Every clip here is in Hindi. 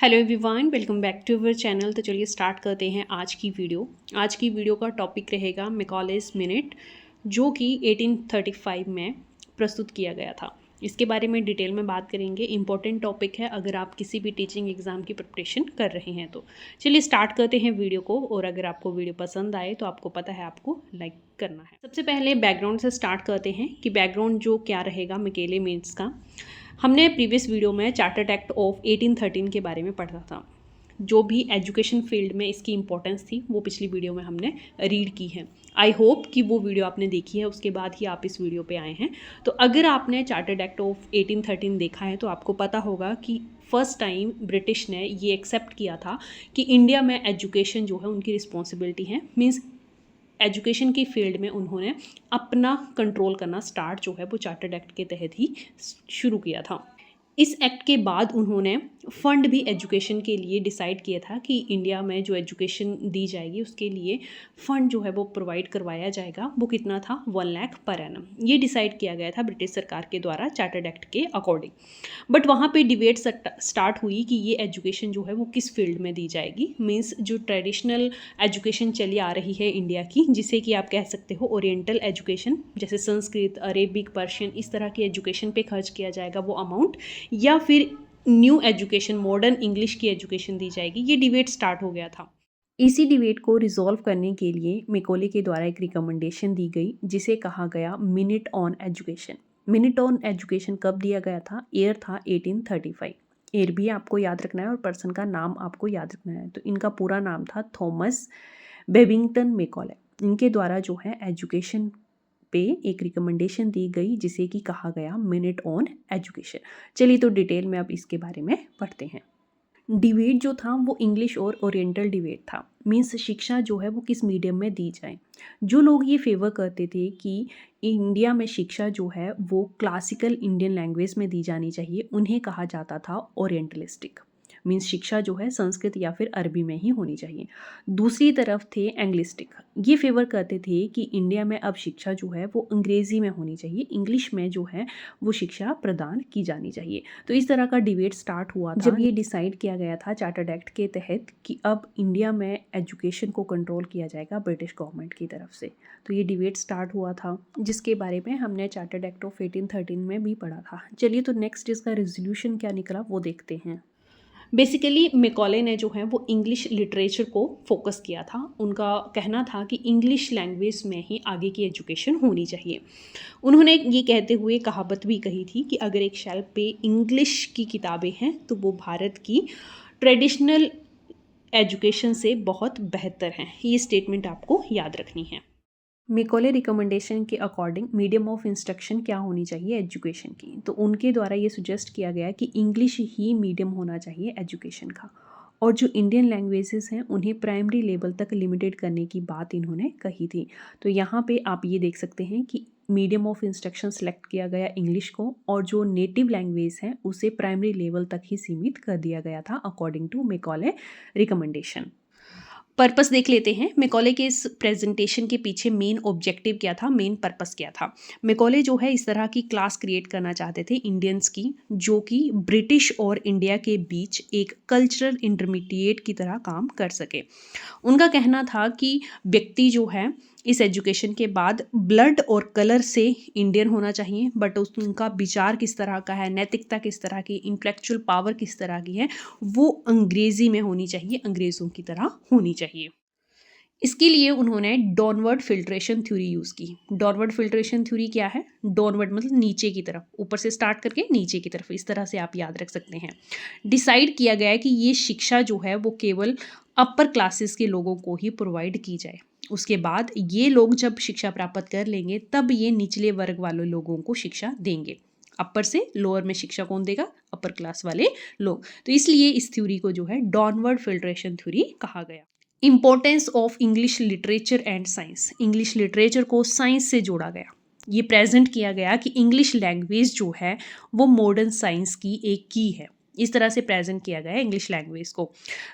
Hello everyone, welcome back to our channel. तो चलिए स्टार्ट करते हैं आज की वीडियो का टॉपिक रहेगा मैकॉलेज मिनट, जो कि 1835 में प्रस्तुत किया गया था। इसके बारे में डिटेल में बात करेंगे। इंपॉर्टेंट टॉपिक है अगर आप किसी भी टीचिंग एग्जाम की प्रिपरेशन कर रहे हैं तो। चलिए स्टार्ट करते हैं वीडियो को, और अगर आपको वीडियो पसंद आए तो आपको पता है आपको लाइक करना है। सबसे पहले बैकग्राउंड से स्टार्ट करते हैं कि बैकग्राउंड जो क्या रहेगा मैकॉले मिनट्स का। हमने प्रीवियस वीडियो में चार्टर्ड एक्ट ऑफ 1813 के बारे में पढ़ा था। जो भी एजुकेशन फील्ड में इसकी इंपॉर्टेंस थी वो पिछली वीडियो में हमने रीड की है। आई होप कि वो वीडियो आपने देखी है, उसके बाद ही आप इस वीडियो पे आए हैं। तो अगर आपने चार्टर्ड एक्ट ऑफ 1813 देखा है तो आपको पता होगा कि फर्स्ट टाइम ब्रिटिश ने ये एक्सेप्ट किया था कि इंडिया में एजुकेशन जो है उनकी रिस्पॉन्सिबिलिटी है। मीन्स एजुकेशन की फील्ड में उन्होंने अपना कंट्रोल करना स्टार्ट जो है वो चार्टर्ड एक्ट के तहत ही शुरू किया था। इस एक्ट के बाद उन्होंने फ़ंड भी एजुकेशन के लिए डिसाइड किया था कि इंडिया में जो एजुकेशन दी जाएगी उसके लिए फ़ंड जो है वो प्रोवाइड करवाया जाएगा। वो कितना था, 1 लाख पर एनम। ये डिसाइड किया गया था ब्रिटिश सरकार के द्वारा चार्टर्ड एक्ट के अकॉर्डिंग। बट वहाँ पे डिबेट स्टार्ट हुई कि ये एजुकेशन जो है वो किस फील्ड में दी जाएगी। मीन्स जो ट्रेडिशनल एजुकेशन चली आ रही है इंडिया की, जिसे कि आप कह सकते हो ओरिएंटल एजुकेशन, जैसे संस्कृत, अरेबिक, पर्शियन, इस तरह की एजुकेशन पे खर्च किया जाएगा वो अमाउंट, या फिर न्यू एजुकेशन, मॉडर्न इंग्लिश की एजुकेशन दी जाएगी। ये डिबेट स्टार्ट हो गया था। इसी डिबेट को रिजॉल्व करने के लिए मैकॉले के द्वारा एक रिकमेंडेशन दी गई, जिसे कहा गया minute on education. Minute on education कब दिया गया था? ईयर था 1835। ईयर भी आपको याद रखना है और पर्सन का नाम आपको याद रखना है। तो इनका पूरा नाम था थॉमस बेबिंगटन मैकॉले। इनके द्वारा जो है एजुकेशन पे एक रिकमेंडेशन दी गई, जिसे कि कहा गया मिनट ऑन एजुकेशन। चलिए तो डिटेल में अब इसके बारे में पढ़ते हैं। डिबेट जो था वो इंग्लिश और ओरिएंटल डिबेट था। मीन्स शिक्षा जो है वो किस मीडियम में दी जाए। जो लोग ये फेवर करते थे कि इंडिया में शिक्षा जो है वो क्लासिकल इंडियन लैंग्वेज में दी जानी चाहिए, उन्हें कहा जाता था ओरिएंटलिस्टिक। मीन्स शिक्षा जो है संस्कृत या फिर अरबी में ही होनी चाहिए। दूसरी तरफ थे एंग्लिस्टिक। ये फेवर करते थे कि इंडिया में अब शिक्षा जो है वो अंग्रेज़ी में होनी चाहिए, इंग्लिश में जो है वो शिक्षा प्रदान की जानी चाहिए। तो इस तरह का डिबेट स्टार्ट हुआ था जब ये डिसाइड किया गया था चार्टर्ड एक्ट के तहत कि अब इंडिया में एजुकेशन को कंट्रोल किया जाएगा ब्रिटिश गवर्नमेंट की तरफ से। तो ये डिबेट स्टार्ट हुआ था, जिसके बारे में हमने चार्टर्ड एक्ट ऑफ 1813 में भी पढ़ा था। चलिए तो नेक्स्ट इसका रेजोल्यूशन क्या निकला वो देखते हैं। बेसिकली मैकॉले ने जो है वो इंग्लिश लिटरेचर को फोकस किया था। उनका कहना था कि इंग्लिश लैंग्वेज में ही आगे की एजुकेशन होनी चाहिए। उन्होंने ये कहते हुए कहावत भी कही थी कि अगर एक शेल्फ पे इंग्लिश की किताबें हैं तो वो भारत की ट्रेडिशनल एजुकेशन से बहुत बेहतर हैं। ये स्टेटमेंट आपको याद रखनी है। मैकॉले रिकमेंडेशन के अकॉर्डिंग मीडियम ऑफ इंस्ट्रक्शन क्या होनी चाहिए एजुकेशन की, तो उनके द्वारा ये सुजेस्ट किया गया कि इंग्लिश ही मीडियम होना चाहिए एजुकेशन का, और जो इंडियन लैंग्वेजेस हैं उन्हें प्राइमरी लेवल तक लिमिटेड करने की बात इन्होंने कही थी। तो यहाँ पे आप ये देख सकते हैं कि मीडियम ऑफ इंस्ट्रक्शन सेलेक्ट किया गया इंग्लिश को, और जो नेटिव लैंग्वेज है उसे प्राइमरी लेवल तक ही सीमित कर दिया गया था according to Macaulay recommendation. Purpose देख लेते हैं। मैकॉले के इस प्रेजेंटेशन के पीछे मेन ऑब्जेक्टिव क्या था, मेन पर्पस क्या था। मैकॉले जो है इस तरह की क्लास क्रिएट करना चाहते थे इंडियंस की, जो कि ब्रिटिश और इंडिया के बीच एक कल्चरल इंटरमीडिएट की तरह काम कर सके। उनका कहना था कि व्यक्ति जो है इस एजुकेशन के बाद ब्लड और कलर से इंडियन होना चाहिए, बट उनका विचार किस तरह का है, नैतिकता किस तरह की, इंटेलेक्चुअल पावर किस तरह की है, वो अंग्रेजी में होनी चाहिए, अंग्रेज़ों की तरह होनी चाहिए। इसके लिए उन्होंने डाउनवर्ड फिल्ट्रेशन थ्योरी यूज़ की। डाउनवर्ड फिल्ट्रेशन थ्योरी क्या है? डाउनवर्ड मतलब नीचे की तरफ, ऊपर से स्टार्ट करके नीचे की तरफ, इस तरह से आप याद रख सकते हैं। डिसाइड किया गया है कि ये शिक्षा जो है वो केवल अपर क्लासेस के लोगों को ही प्रोवाइड की जाए। उसके बाद ये लोग जब शिक्षा प्राप्त कर लेंगे तब ये निचले वर्ग वाले लोगों को शिक्षा देंगे। अपर से लोअर में शिक्षा कौन देगा? अपर क्लास वाले लोग। तो इसलिए इस थ्योरी को जो है डाउनवर्ड फिल्ट्रेशन थ्योरी कहा गया। Importance of English literature and science. English literature को साइंस से जोड़ा गया। ये प्रेजेंट किया गया कि इंग्लिश लैंग्वेज जो है वो मॉडर्न साइंस की एक की है। इस तरह से प्रेजेंट किया गया है इंग्लिश लैंग्वेज को।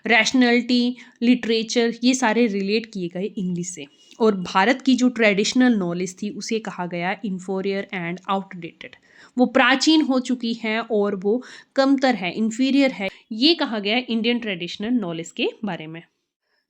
रैशनैलिटी, लिटरेचर, ये सारे रिलेट किए गए इंग्लिश से। और भारत की जो ट्रेडिशनल नॉलेज थी उसे कहा गया इन्फोरियर एंड आउटडेटेड। वो प्राचीन हो चुकी है और वो कमतर है, इन्फीरियर है। ये कहा गया है इंडियन ट्रेडिशनल नॉलेज के बारे में।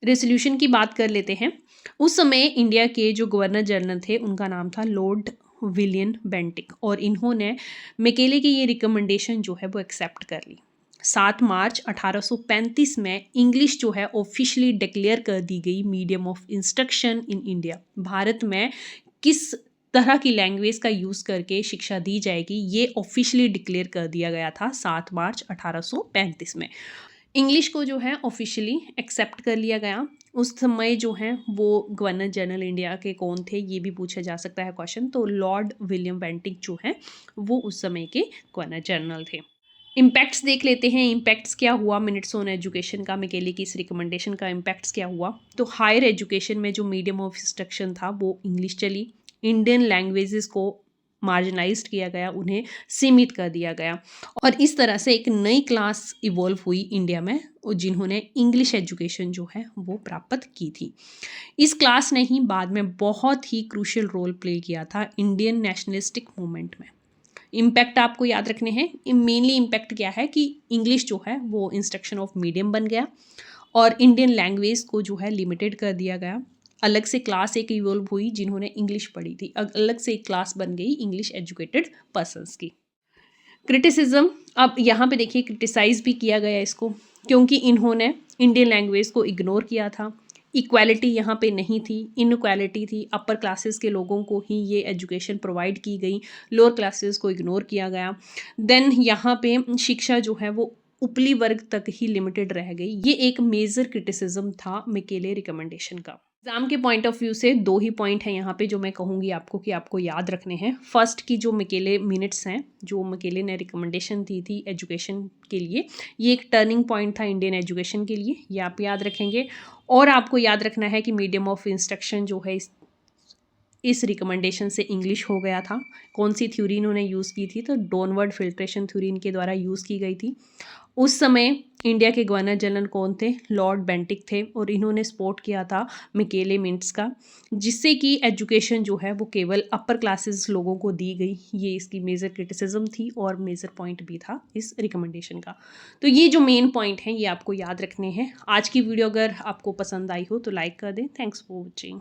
रेजोल्यूशन की बात कर लेते हैं। उस समय इंडिया के जो गवर्नर जनरल थे उनका नाम था लॉर्ड विलियम बेंटिक, और इन्होंने मैकेले की ये रिकमेंडेशन जो है वो एक्सेप्ट कर ली। 7 मार्च 1835 में इंग्लिश जो है ऑफिशियली डिक्लेयर कर दी गई medium of instruction in India. Bharat में किस तरह की लैंग्वेज का यूज़ करके शिक्षा दी जाएगी ये ऑफिशियली डिक्लेयर कर दिया गया था 7 मार्च 1835 में। इंग्लिश को जो है ऑफिशियली एक्सेप्ट कर लिया गया। उस समय जो है वो गवर्नर जनरल इंडिया के कौन थे ये भी पूछा जा सकता है क्वेश्चन। तो लॉर्ड विलियम बेंटिक जो है वो उस समय के गवर्नर जनरल थे। इम्पैक्ट्स देख लेते हैं। इम्पैक्ट्स क्या हुआ मिनट्स ऑन एजुकेशन का, मैकेले की इस रिकमेंडेशन का इम्पैक्ट्स क्या हुआ। तो हायर एजुकेशन में जो मीडियम ऑफ इंस्ट्रक्शन था वो इंग्लिश चली। इंडियन लैंग्वेजेस को मार्जिनाइज्ड किया गया, उन्हें सीमित कर दिया गया, और इस तरह से एक नई क्लास इवॉल्व हुई इंडिया में जिन्होंने इंग्लिश एजुकेशन जो है वो प्राप्त की थी। इस क्लास ने ही बाद में बहुत ही क्रूशियल रोल प्ले किया था इंडियन नेशनलिस्टिक मूवमेंट में। इम्पैक्ट आपको याद रखने हैं। मेनली इम्पैक्ट क्या है कि इंग्लिश जो है वो इंस्ट्रक्शन ऑफ मीडियम बन गया और इंडियन लैंग्वेज को जो है लिमिटेड कर दिया गया। अलग से क्लास एक इवॉल्व हुई जिन्होंने इंग्लिश पढ़ी थी, अलग से एक क्लास बन गई इंग्लिश एजुकेटेड पर्सन्स की। क्रिटिसिज्म, अब यहाँ पे देखिए क्रिटिसाइज भी किया गया इसको, क्योंकि इन्होंने इंडियन लैंग्वेज को इग्नोर किया था। इक्वालिटी यहाँ पे नहीं थी, इनइक्वालिटी थी। अपर क्लासेस के लोगों को ही ये एजुकेशन प्रोवाइड की गई, लोअर क्लासेस को इग्नोर किया गया। देन यहाँ पे शिक्षा जो है वो उपली वर्ग तक ही लिमिटेड रह गई। ये एक मेजर क्रिटिसिज्म था मैकेले रिकमेंडेशन का। एग्जाम के पॉइंट ऑफ व्यू से 2 ही पॉइंट हैं यहाँ पे जो मैं कहूँगी आपको कि आपको याद रखने हैं। फर्स्ट की जो मैकेले मिनट्स हैं, जो मैकेले ने रिकमेंडेशन दी थी एजुकेशन के लिए, ये एक टर्निंग पॉइंट था इंडियन एजुकेशन के लिए, ये आप याद रखेंगे। और आपको याद रखना है कि मीडियम ऑफ इंस्ट्रक्शन जो है इस रिकमेंडेशन से इंग्लिश हो गया था। कौन सी थ्योरी इन्होंने यूज़ की थी, तो डाउनवर्ड फिल्ट्रेशन थ्योरी इनके द्वारा यूज़ की गई थी। उस समय इंडिया के गवर्नर जनरल कौन थे, लॉर्ड बेंटिक थे, और इन्होंने सपोर्ट किया था मैकेले मिनट्स का, जिससे कि एजुकेशन जो है वो केवल अपर क्लासेस लोगों को दी गई। ये इसकी मेजर क्रिटिसिज्म थी और मेजर पॉइंट भी था इस रिकमेंडेशन का। तो ये जो मेन पॉइंट हैं ये आपको याद रखने हैं। आज की वीडियो अगर आपको पसंद आई हो तो लाइक कर दें। Thanks for watching.